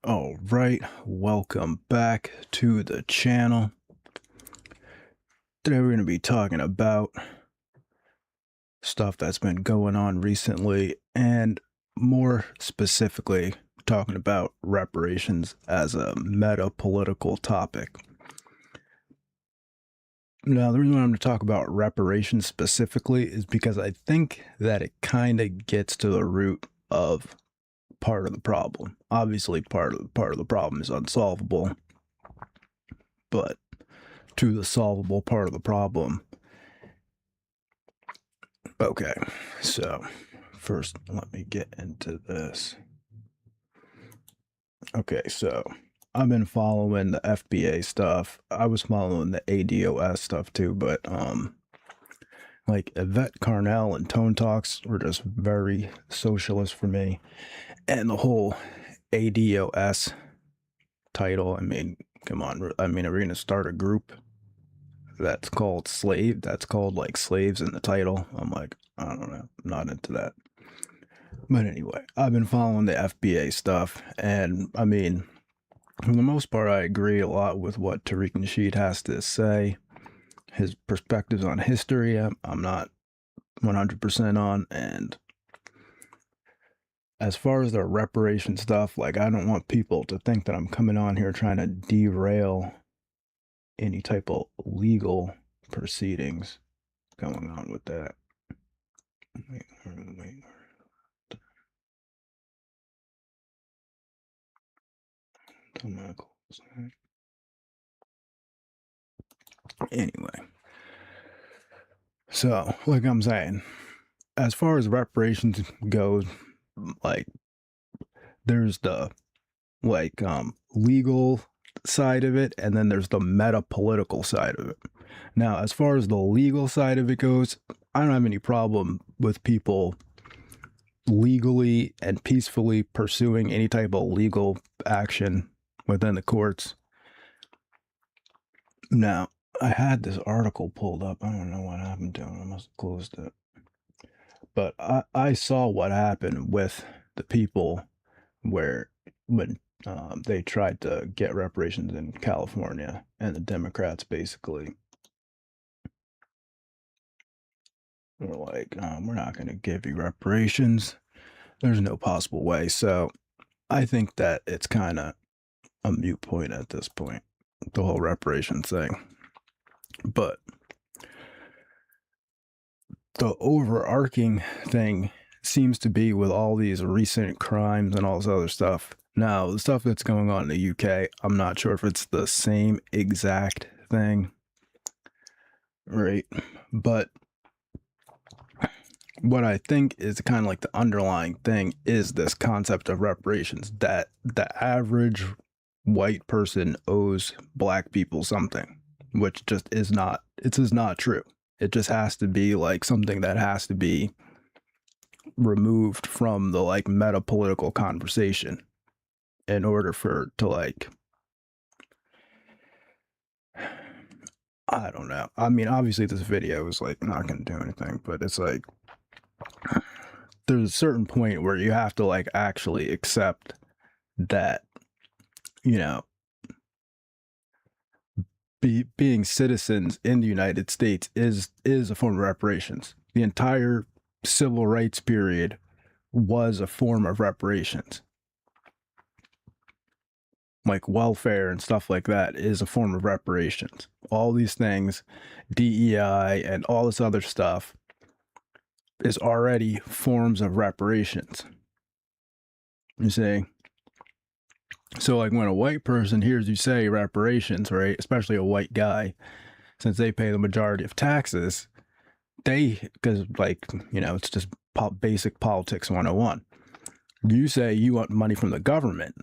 All right, welcome back to the channel. Today we're going to be talking about stuff that's been going on recently, and more specifically, talking about reparations as a meta-political topic. Now, the reason why I'm going to talk about reparations specifically is because I think that it kind of gets to the root of part of the problem. Obviously, part of the problem is unsolvable, but to the solvable part of the problem. Okay, so first let me get into this. Okay, so I've been following the FBA stuff. I was following the ADOS stuff too, but like Yvette Carnell and Tone Talks were just very socialist for me. And the whole ADOS title, I mean, come on, I mean, are we gonna start a group that's called like slaves in the title? I'm like, I don't know, I'm not into that. But anyway, I've been following the FBA stuff, and I mean, for the most part, I agree a lot with what Tariq Nasheed has to say. His perspectives on history, I'm not 100% on, and as far as the reparation stuff, like, I don't want people to think that I'm coming on here trying to derail any type of legal proceedings going on with that. Wait. Anyway, so like I'm saying, as far as reparations goes, like there's the legal side of it, and then there's the meta political side of it. Now, as far as the legal side of it goes, I don't have any problem with people legally and peacefully pursuing any type of legal action within the courts. Now, I had this article pulled up. I don't know what happened to it. I must have closed it. But I saw what happened with the people when they tried to get reparations in California, and the Democrats basically were like, we're not going to give you reparations. There's no possible way. So I think that it's kind of a moot point at this point, the whole reparations thing. But the overarching thing seems to be with all these recent crimes and all this other stuff. Now, the stuff that's going on in the UK, I'm not sure if it's the same exact thing, right? But what I think is kind of like the underlying thing is this concept of reparations, that the average white person owes black people something, which just is not, it's just not true. It just has to be like something that has to be removed from the like meta political conversation in order for to like, I don't know. I mean, obviously this video is like not going to do anything, but it's like there's a certain point where you have to like actually accept that, you know, being citizens in the United States is a form of reparations. The entire civil rights period was a form of reparations. Like welfare and stuff like that is a form of reparations. All these things, DEI and all this other stuff, is already forms of reparations. You see? So like when a white person hears you say reparations, right, especially a white guy, since they pay the majority of taxes, because like, you know, it's just basic politics 101. You say you want money from the government,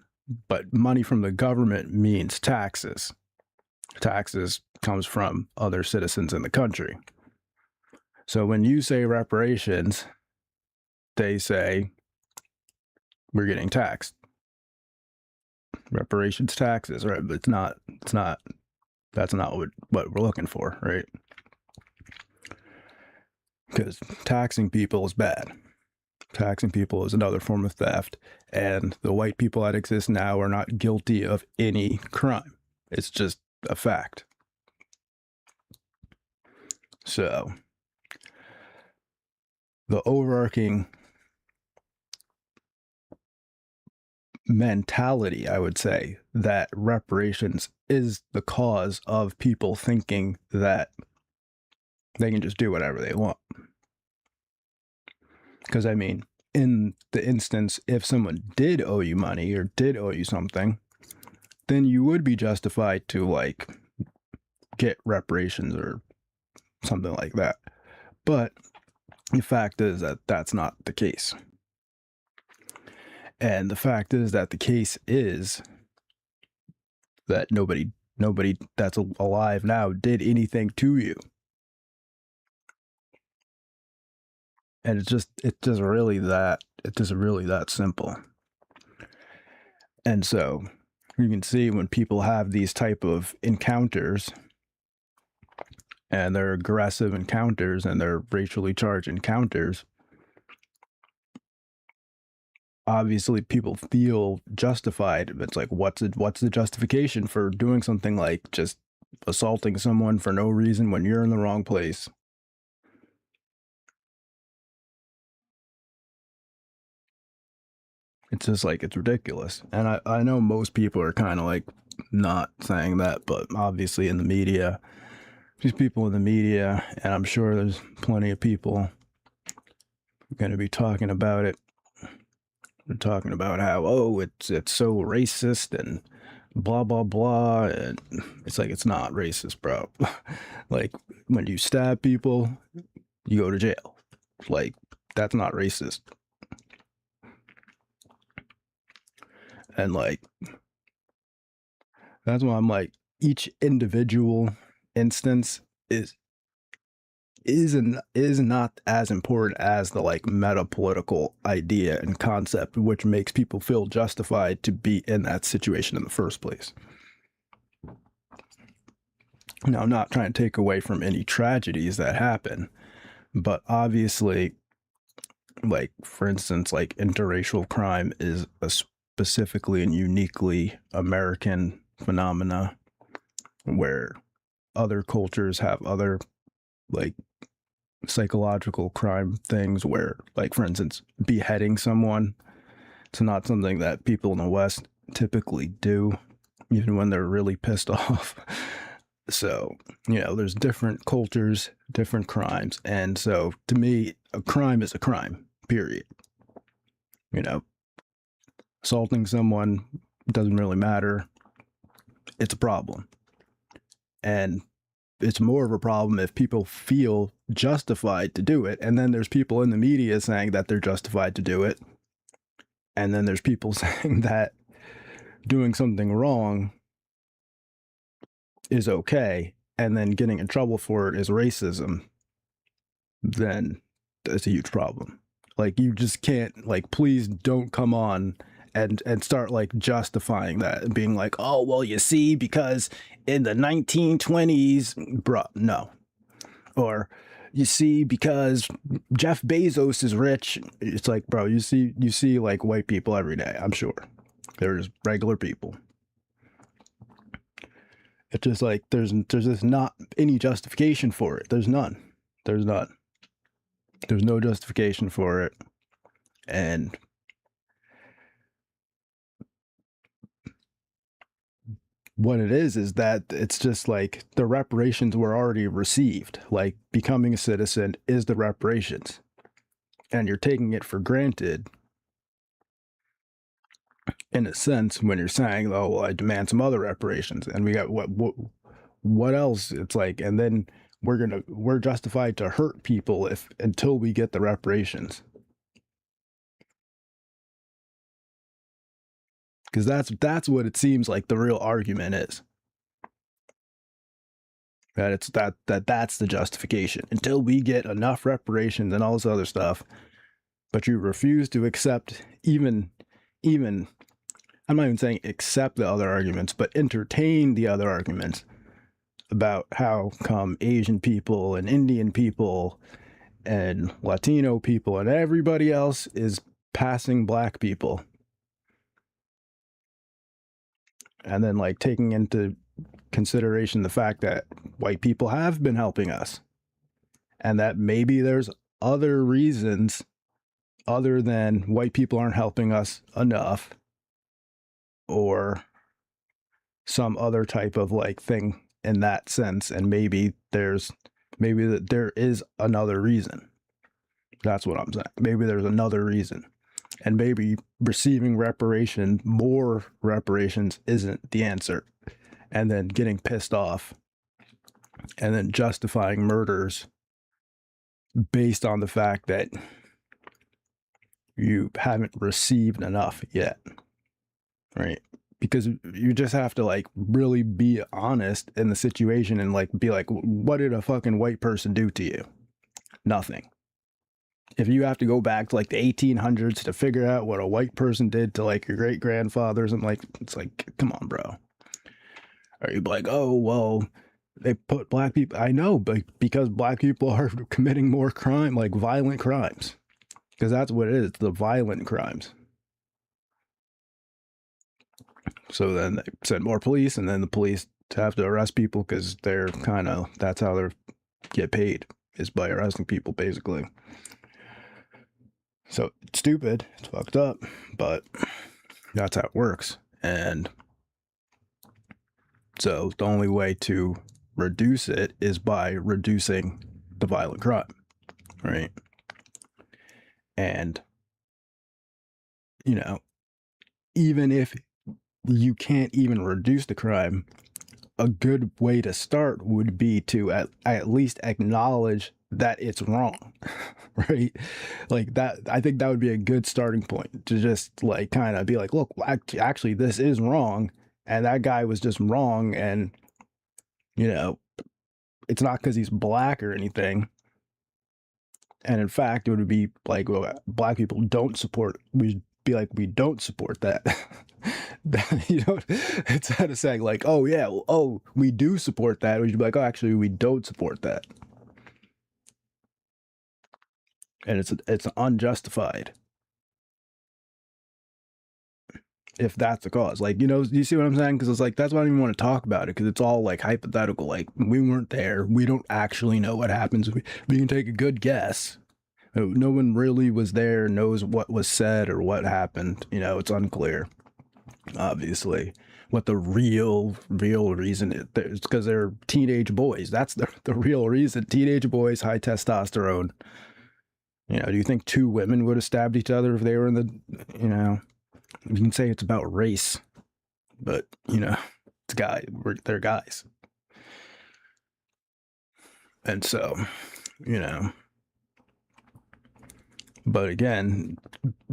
but money from the government means taxes. Taxes comes from other citizens in the country. So when you say reparations, they say we're getting taxed. Reparations, taxes, right? But that's not what we're looking for, right? Because taxing people is bad. Taxing people is another form of theft, and the white people that exist now are not guilty of any crime. It's just a fact. So, the overarching mentality, I would say, that reparations is the cause of people thinking that they can just do whatever they want. Because, I mean, in the instance, if someone did owe you money or did owe you something, then you would be justified to, like, get reparations or something like that. But the fact is that that's not the case. And the fact is that the case is that nobody that's alive now did anything to you. And it's just really that simple. And so you can see when people have these type of encounters, and they're aggressive encounters and they're racially charged encounters, obviously people feel justified. It's like, what's the justification for doing something like just assaulting someone for no reason when you're in the wrong place? It's just like, it's ridiculous. And I know most people are kind of like not saying that, but obviously in the media, these people in the media, and I'm sure there's plenty of people going to be talking about it. They're talking about how, oh, it's so racist and blah blah blah, and it's like, it's not racist, bro. Like, when you stab people, you go to jail. Like, that's not racist. And like, that's why I'm like, each individual instance is not as important as the like meta political idea and concept, which makes people feel justified to be in that situation in the first place. Now, I'm not trying to take away from any tragedies that happen, but obviously, like, for instance, like interracial crime is a specifically and uniquely American phenomena, where other cultures have other like psychological crime things, where, like, for instance, beheading someone, it's not something that people in the West typically do, even when they're really pissed off. So, there's different cultures, different crimes. And so to me, a crime is a crime, period. Assaulting someone doesn't really matter. It's a problem. And it's more of a problem if people feel justified to do it. And then there's people in the media saying that they're justified to do it. And then there's people saying that doing something wrong is okay, and then getting in trouble for it is racism. Then that's a huge problem. Like, you just can't, like, please don't come on and start like justifying that and being like, oh, well, you see, because in the 1920s, bruh, no. Or, you see, because Jeff Bezos is rich. It's like, bro, you see like white people every day. I'm sure there's regular people. It's just like, there's just not any justification for it. There's none. There's no justification for it. And what it is that it's just like the reparations were already received. Like, becoming a citizen is the reparations, and you're taking it for granted in a sense when you're saying, oh, well, I demand some other reparations, and we got what else? It's like, and then we're justified to hurt people until we get the reparations. Because that's what it seems like the real argument is. That it's that's the justification until we get enough reparations and all this other stuff. But you refuse to accept even I'm not even saying accept the other arguments, but entertain the other arguments about how come Asian people and Indian people and Latino people, and everybody else is passing black people. And then, like, taking into consideration the fact that white people have been helping us, and that maybe there's other reasons other than white people aren't helping us enough, or some other type of like thing in that sense, and maybe there is another reason. That's what I'm saying. Maybe there's another reason, and maybe receiving more reparations isn't the answer, and then getting pissed off and then justifying murders based on the fact that you haven't received enough yet, right? Because you just have to like really be honest in the situation and like be like, what did a fucking white person do to you? Nothing. If you have to go back to like the 1800s to figure out what a white person did to like your great grandfathers, and like, it's like, come on, bro. Or you'd be like, oh, well, they put black people. I know, but because black people are committing more crime, like violent crimes, because that's what it is, the violent crimes. So then they send more police, and then the police have to arrest people because they're that's how they get paid, is by arresting people, basically. So it's stupid, it's fucked up, but that's how it works. And so the only way to reduce it is by reducing the violent crime, right? And, you know, even if you can't even reduce the crime, a good way to start would be to at least acknowledge that it's wrong, right? Like that, I think that would be a good starting point, to just like kind of be like, look, actually this is wrong, and that guy was just wrong, and you know, it's not because he's black or anything. And in fact, it would be like, well, black people don't support, we'd be like, we don't support that. You know, instead of saying like, oh yeah, well, oh, we do support that, we'd be like, oh, actually we don't support that. And it's unjustified if that's the cause. Like, you know, you see what I'm saying? Because it's like, that's why I don't even want to talk about it, because it's all like hypothetical. Like, we weren't there, we don't actually know what happens. We can take a good guess. No one really was there, knows what was said or what happened. You know, it's unclear, obviously, what the real reason is. It's because they're teenage boys. That's the real reason. Teenage boys, high testosterone. You know, do you think two women would have stabbed each other if they were in the, you know, you can say it's about race, but, you know, they're guys. And so, you know, but again,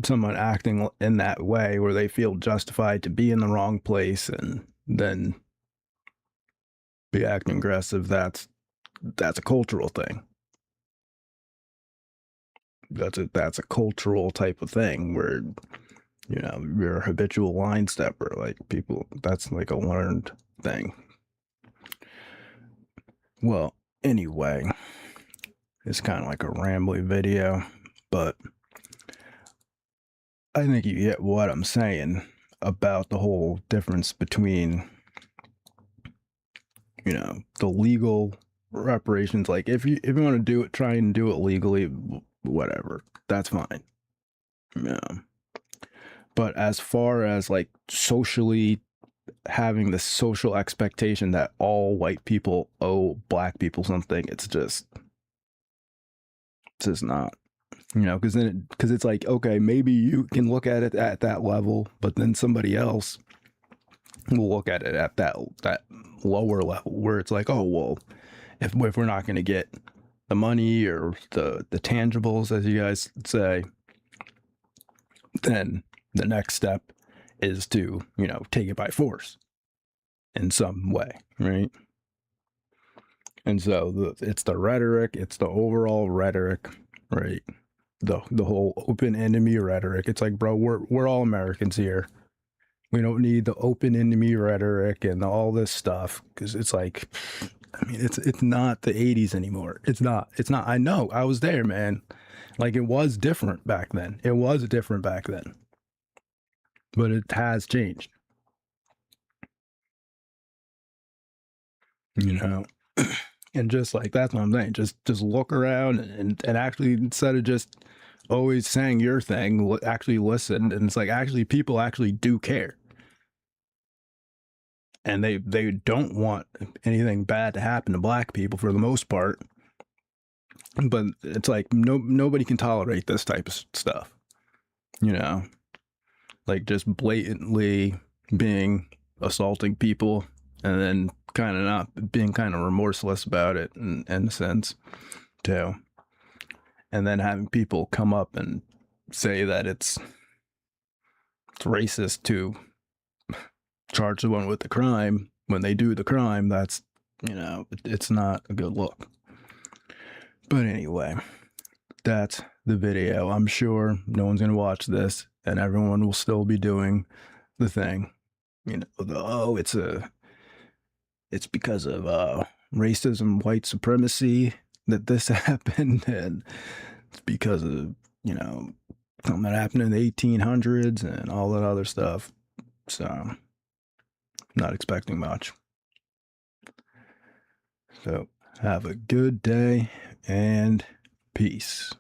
someone acting in that way where they feel justified to be in the wrong place and then be acting aggressive, that's a cultural thing. That's a cultural type of thing where, you know, you're a habitual line stepper. Like, people, that's like a learned thing. Well, anyway, it's kind of like a rambly video, but I think you get what I'm saying about the whole difference between, you know, the legal reparations. Like, if you want to do it, try and do it legally, whatever, that's fine. Yeah. But as far as like socially having the social expectation that all white people owe black people something, it's just not, you know, because it's like, okay, maybe you can look at it at that level, but then somebody else will look at it at that lower level where it's like, oh, well, if we're not going to get the money or the tangibles, as you guys say, then the next step is to, you know, take it by force in some way, right? And so it's the rhetoric, it's the overall rhetoric, right? The whole open enemy rhetoric. It's like, bro, we're all Americans here. We don't need the open enemy rhetoric and all this stuff, because it's like, I mean, it's not the 80s anymore. It's not. It's not. I know. I was there, man. Like, it was different back then. It was different back then. But it has changed. You know? And just like that's what I'm saying. Just look around and actually, instead of just always saying your thing, actually listen. And it's like, actually, people actually do care. And they don't want anything bad to happen to black people for the most part. But it's like nobody can tolerate this type of stuff, you know, like just blatantly being assaulting people and then kind of not being kind of remorseless about it in a sense too, and then having people come up and say that it's racist to charge someone with the crime when they do the crime. That's, you know, it's not a good look. But anyway, that's the video. I'm sure no one's going to watch this and everyone will still be doing the thing. You know, it's because of racism, white supremacy that this happened, and it's because of, you know, something that happened in the 1800s and all that other stuff. So, not expecting much. So, have a good day and peace.